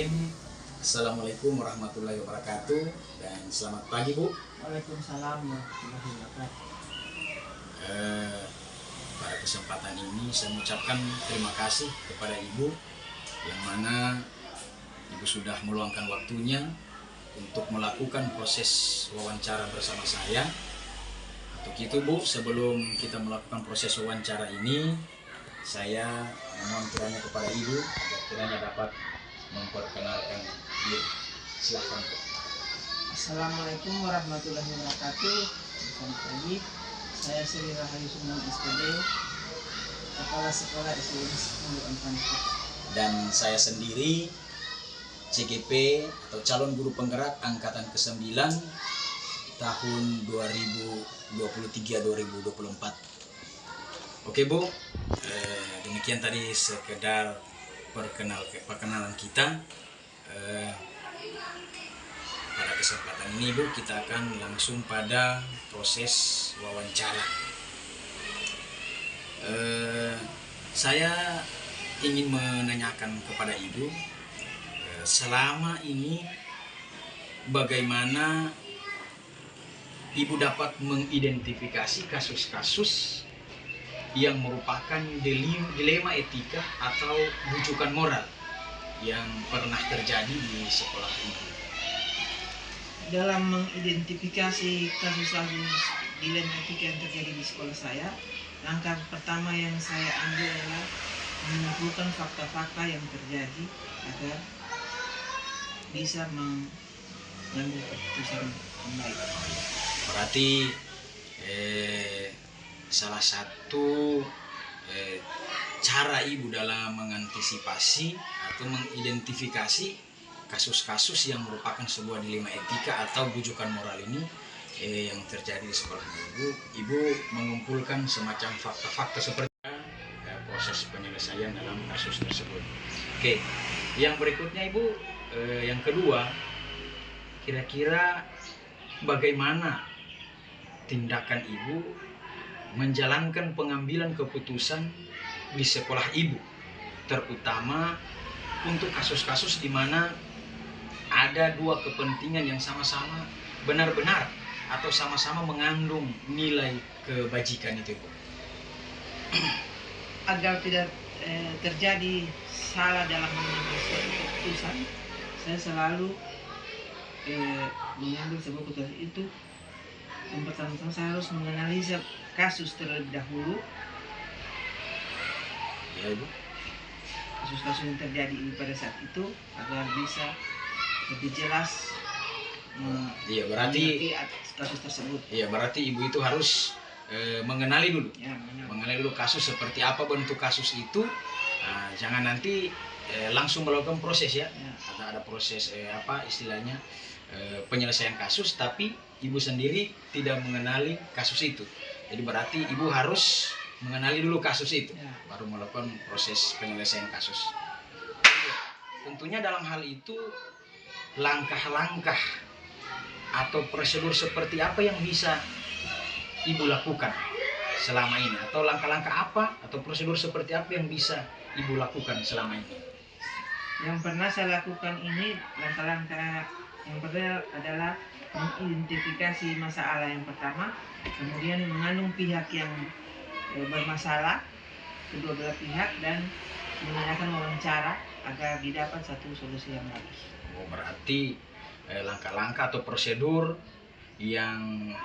Bismillahirrahmanirrahim. Assalamualaikum warahmatullahi wabarakatuh. Dan selamat pagi, Bu. Waalaikumsalam warahmatullahi wabarakatuh. Pada kesempatan ini saya mengucapkan terima kasih kepada Ibu, yang mana Ibu sudah meluangkan waktunya untuk melakukan proses wawancara bersama saya. Untuk itu, Bu, sebelum kita melakukan proses wawancara ini, saya memohon kiranya kepada Ibu agar kiranya dapat memperkenalkan diri. Silahkan, Bu. Assalamualaikum warahmatullahi wabarakatuh. Selamat pagi. Saya Sri Rahayu Sumon SPD, Kepala Sekolah SD Negeri Pangkep. Dan saya sendiri CGP atau calon guru penggerak angkatan ke-9 tahun 2023-2024. Oke, Bu, demikian tadi sekedar perkenalan kita. Pada kesempatan ini, Bu, kita akan langsung pada proses wawancara. Saya ingin menanyakan kepada Ibu, selama ini bagaimana Ibu dapat mengidentifikasi kasus-kasus yang merupakan dilema etika atau bujukan moral yang pernah terjadi di sekolah Ibu. Dalam mengidentifikasi kasus-kasus dilema etika yang terjadi di sekolah saya, langkah pertama yang saya ambil adalah mengumpulkan fakta-fakta yang terjadi agar bisa mengambil keputusan yang baik. Berarti salah satu cara Ibu dalam mengantisipasi atau mengidentifikasi kasus-kasus yang merupakan sebuah dilema etika atau bujukan moral ini yang terjadi di sekolah Ibu mengumpulkan semacam fakta-fakta seperti proses penyelesaian dalam kasus tersebut. Oke, yang berikutnya, Ibu, yang kedua, kira-kira bagaimana tindakan Ibu menjalankan pengambilan keputusan di sekolah Ibu, terutama untuk kasus-kasus di mana ada dua kepentingan yang sama-sama benar-benar atau sama-sama mengandung nilai kebajikan itu, Bu. Agar tidak terjadi salah dalam mengambil suatu keputusan, saya selalu mengambil sebuah keputusan itu. Yang pertama saya harus menganalisa kasus terlebih dahulu, Ya, Ibu. kasus-kasus yang terjadi pada saat itu agar bisa lebih jelas Iya, berarti mengerti atas kasus tersebut. Iya, berarti Ibu itu harus mengenali dulu. Ya, Mengenali dulu kasus seperti apa bentuk kasus itu. Nah, jangan nanti langsung melakukan proses ya. Ada proses apa istilahnya penyelesaian kasus, tapi Ibu sendiri tidak mengenali kasus itu. Jadi berarti Ibu harus mengenali dulu kasus itu, baru melakukan proses penyelesaian kasus. Tentunya dalam hal itu langkah-langkah atau prosedur seperti apa yang bisa Ibu lakukan selama ini, atau langkah-langkah apa atau prosedur seperti apa yang bisa Ibu lakukan selama ini? Yang pernah saya lakukan ini, langkah-langkah yang pertama adalah mengidentifikasi masalah yang pertama, kemudian mengandung pihak yang bermasalah, kedua belah pihak, dan mengadakan wawancara agar didapat satu solusi yang bagus. Oh, berarti langkah-langkah atau prosedur yang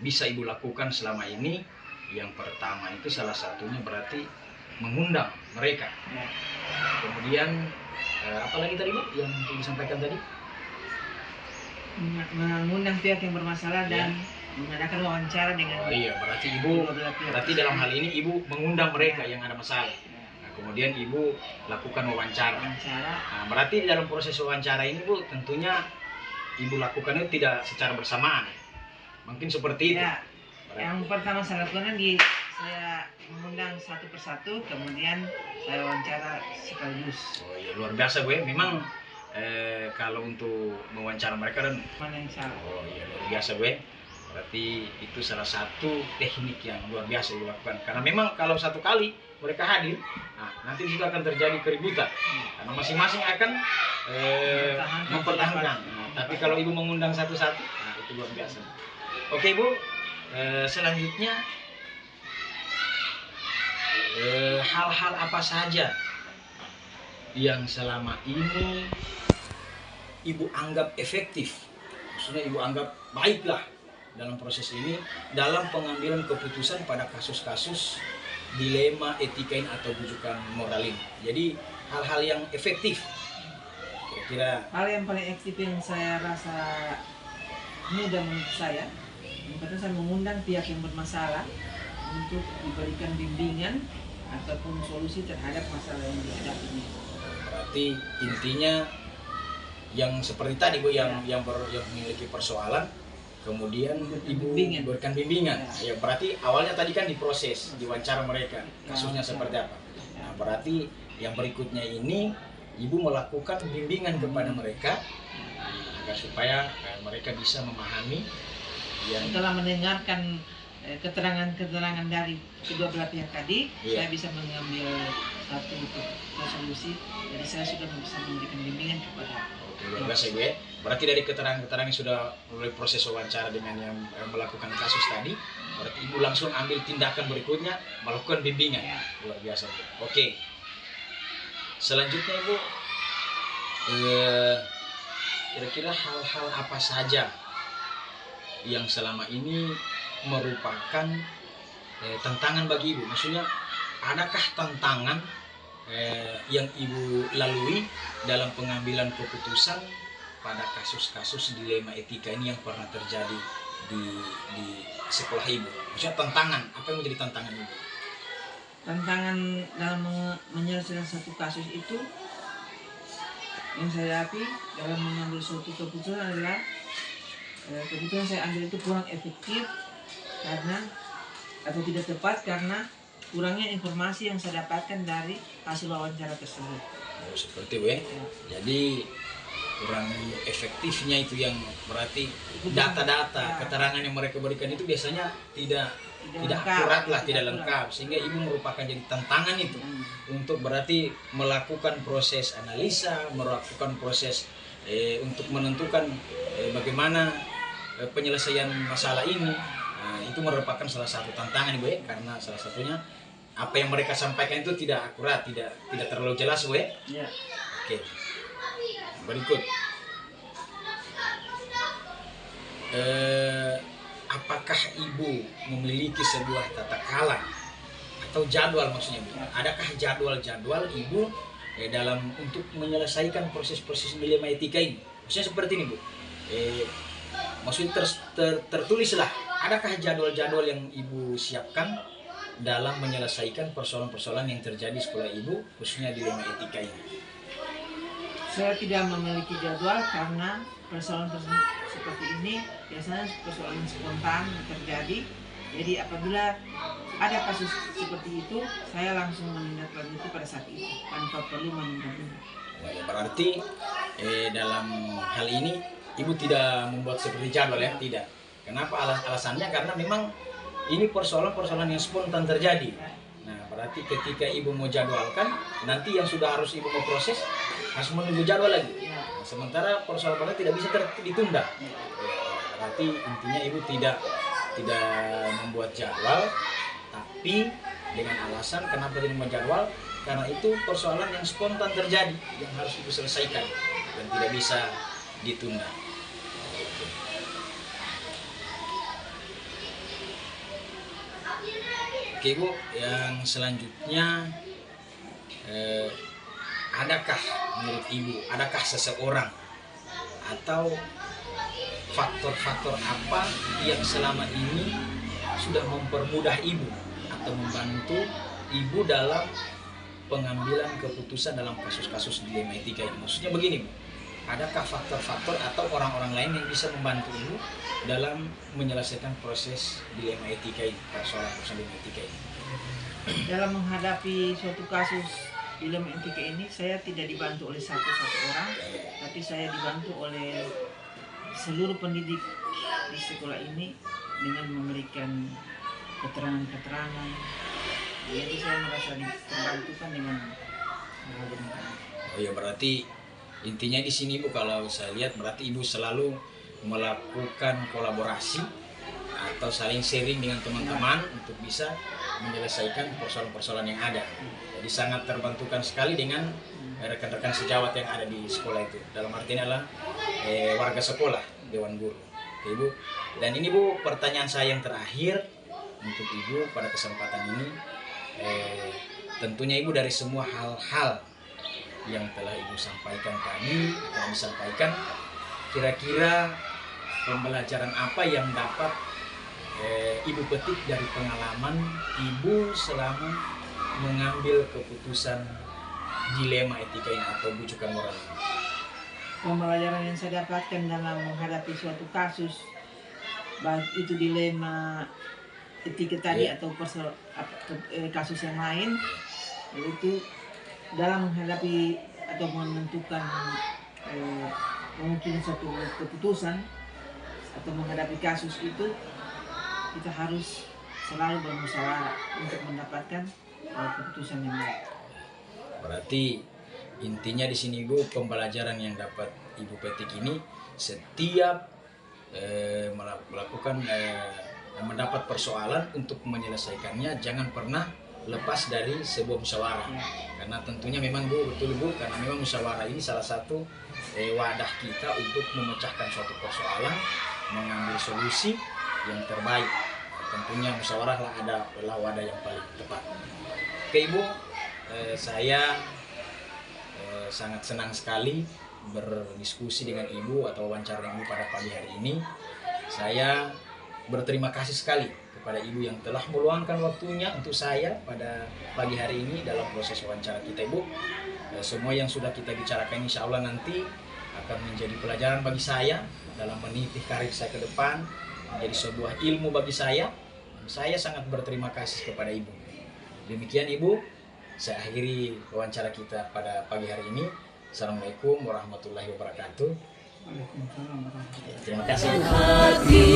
bisa Ibu lakukan selama ini, yang pertama itu salah satunya berarti mengundang mereka. Ya. Kemudian apalagi tadi, Bu, yang Ibu sampaikan tadi? Mengundang pihak yang bermasalah dan mengadakan wawancara dengan. Oh iya, berarti Ibu, berarti dalam hal ini Ibu mengundang mereka yang ada masalah. Nah, kemudian Ibu lakukan wawancara. Nah, berarti dalam proses wawancara ini, Bu, tentunya Ibu lakukan itu tidak secara bersamaan. Mungkin seperti itu. Ya, yang pertama saya lakukan saya mengundang satu persatu, kemudian saya wawancara sekaligus. Oh iya, luar biasa, Bu. Memang kalau untuk mewawancara mereka dan mana yang salah. oh iya, luar biasa, Bu. Berarti itu salah satu teknik yang luar biasa dilakukan. Karena memang kalau satu kali mereka hadir, nah, nanti juga akan terjadi keributan. Karena masing-masing akan mempertahankan. Nah, tapi kalau ibu mengundang satu-satu, nah, itu luar biasa. Oke ibu, selanjutnya hal-hal apa saja yang selama ini ibu anggap efektif, maksudnya ibu anggap baiklah dalam proses ini dalam pengambilan keputusan pada kasus-kasus dilema etika ini atau bujukan moral ini. Jadi hal-hal yang efektif, kira-kira hal yang paling efektif yang saya rasa mudah menurut saya, yang pertama saya mengundang pihak yang bermasalah untuk diberikan bimbingan ataupun solusi terhadap masalah yang dihadapinya. berarti intinya yang seperti tadi Bu, yang memiliki persoalan, kemudian ibu berikan bimbingan. Ya berarti awalnya tadi kan diproses, diwawancara mereka, kasusnya seperti apa. Nah berarti yang berikutnya ini ibu melakukan bimbingan kepada mereka agar supaya mereka bisa memahami yang setelah mendengarkan keterangan-keterangan dari kedua belah pihak tadi, saya bisa mengambil satu solusi. Jadi saya sudah bisa memberikan bimbingan kepada. Luar biasa ibu ya. Berarti dari keterangan-keterangan yang sudah mulai proses wawancara dengan yang melakukan kasus tadi, berarti ibu langsung ambil tindakan berikutnya melakukan bimbingan. Luar biasa ibu. Oke. Selanjutnya ibu, kira-kira hal-hal apa saja yang selama ini merupakan tantangan bagi ibu? Maksudnya adakah tantangan yang ibu lalui dalam pengambilan keputusan pada kasus-kasus dilema etika ini yang pernah terjadi di sekolah ibu? Maksudnya tantangan, apa yang menjadi tantangan ibu? Tantangan dalam menyelesaikan satu kasus itu yang saya hadapi dalam mengambil suatu keputusan adalah keputusan saya ambil itu kurang efektif karena atau tidak tepat karena kurangnya informasi yang saya dapatkan dari hasil wawancara tersebut. Oh, seperti itu ya. Jadi kurang efektifnya itu yang berarti data-data, keterangan yang mereka berikan itu biasanya tidak akurat lah, tidak lengkap, sehingga ibu merupakan jadi tantangan itu untuk berarti melakukan proses analisa, melakukan proses untuk menentukan bagaimana penyelesaian masalah ini. Nah, itu merupakan salah satu tantangan ibu ya, karena salah satunya apa yang mereka sampaikan itu tidak akurat, tidak terlalu jelas ibu ya. Oke. Berikut, apakah ibu memiliki sebuah tata kala atau jadwal, maksudnya Bu? Adakah jadwal ibu dalam untuk menyelesaikan proses-proses dilema etika ini? Maksudnya seperti ini Bu, maksudnya tertulislah, adakah jadwal-jadwal yang ibu siapkan dalam menyelesaikan persoalan-persoalan yang terjadi di sekolah ibu, khususnya dilema etika ini? Saya tidak memiliki jadwal karena persoalan-persoalan seperti ini biasanya persoalan spontan terjadi. Jadi apabila ada kasus seperti itu, saya langsung menindaklanjuti pada saat itu tanpa perlu menunda-nunda. Berarti dalam hal ini ibu tidak membuat seperti jadwal ya? Tidak. Kenapa? Alasannya karena memang ini persoalan-persoalan yang spontan terjadi. Nah, berarti ketika ibu mau jadwalkan, nanti yang sudah harus ibu mau proses harus menunggu jadwal lagi. Nah, sementara persoalan tidak bisa ditunda. Berarti intinya ibu tidak membuat jadwal, tapi dengan alasan kenapa tidak membuat jadwal, karena itu persoalan yang spontan terjadi yang harus ibu selesaikan dan tidak bisa ditunda. Oke Bu, yang selanjutnya adakah menurut ibu, adakah seseorang atau faktor-faktor apa yang selama ini sudah mempermudah ibu atau membantu ibu dalam pengambilan keputusan dalam kasus-kasus dilema etika ini? Maksudnya begini Bu, adakah faktor-faktor atau orang-orang lain yang bisa membantu ibu dalam menyelesaikan proses dilema etika ini, persoalan dilema etika ini? Dalam menghadapi suatu kasus dilema etika ini, saya tidak dibantu oleh satu orang, tapi saya dibantu oleh seluruh pendidik di sekolah ini dengan memberikan keterangan-keterangan. Jadi saya merasa terbantukan dengan hal demikian. Oh ya, berarti intinya di sini Bu, kalau saya lihat berarti Ibu selalu melakukan kolaborasi atau saling sharing dengan teman-teman untuk bisa menyelesaikan persoalan-persoalan yang ada. Jadi sangat terbantukan sekali dengan rekan-rekan sejawat yang ada di sekolah itu. Dalam artinya adalah warga sekolah, Dewan Guru. Oke, Ibu. Dan ini Bu, pertanyaan saya yang terakhir untuk Ibu pada kesempatan ini. Tentunya Ibu dari semua hal-hal yang telah Ibu sampaikan tadi, yang disampaikan, kira-kira pembelajaran apa yang dapat Ibu petik dari pengalaman Ibu selama mengambil keputusan dilema etika ini atau bujukan moral? Pembelajaran yang saya dapatkan dalam menghadapi suatu kasus, baik itu dilema etika tadi atau kasus yang lain, yaitu dalam menghadapi atau menentukan mungkin suatu keputusan atau menghadapi kasus itu, kita harus selalu bermusyawarah untuk mendapatkan keputusan yang baik. Berarti intinya di sini Bu, pembelajaran yang dapat Ibu petik ini, setiap melakukan mendapat persoalan untuk menyelesaikannya jangan pernah lepas dari sebuah musyawarah. Karena tentunya memang Bu, betul Bu, karena memang musyawarah ini salah satu wadah kita untuk memecahkan suatu persoalan, mengambil solusi yang terbaik. Tentunya musyawarah adalah wadah yang paling tepat. Oke Ibu, saya sangat senang sekali berdiskusi dengan Ibu atau wawancara Ibu pada pagi hari ini. Saya berterima kasih sekali kepada Ibu yang telah meluangkan waktunya untuk saya pada pagi hari ini dalam proses wawancara kita Ibu. Semua yang sudah kita bicarakan insya Allah nanti akan menjadi pelajaran bagi saya dalam meniti karir saya ke depan, menjadi sebuah ilmu bagi saya. Saya sangat berterima kasih kepada Ibu. Demikian Ibu, saya akhiri wawancara kita pada pagi hari ini. Assalamualaikum warahmatullahi wabarakatuh. Terima kasih. Hati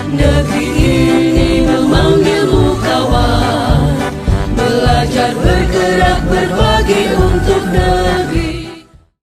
negeri ini memanggilmu kawan, belajar bergerak berbagi untuk negeri.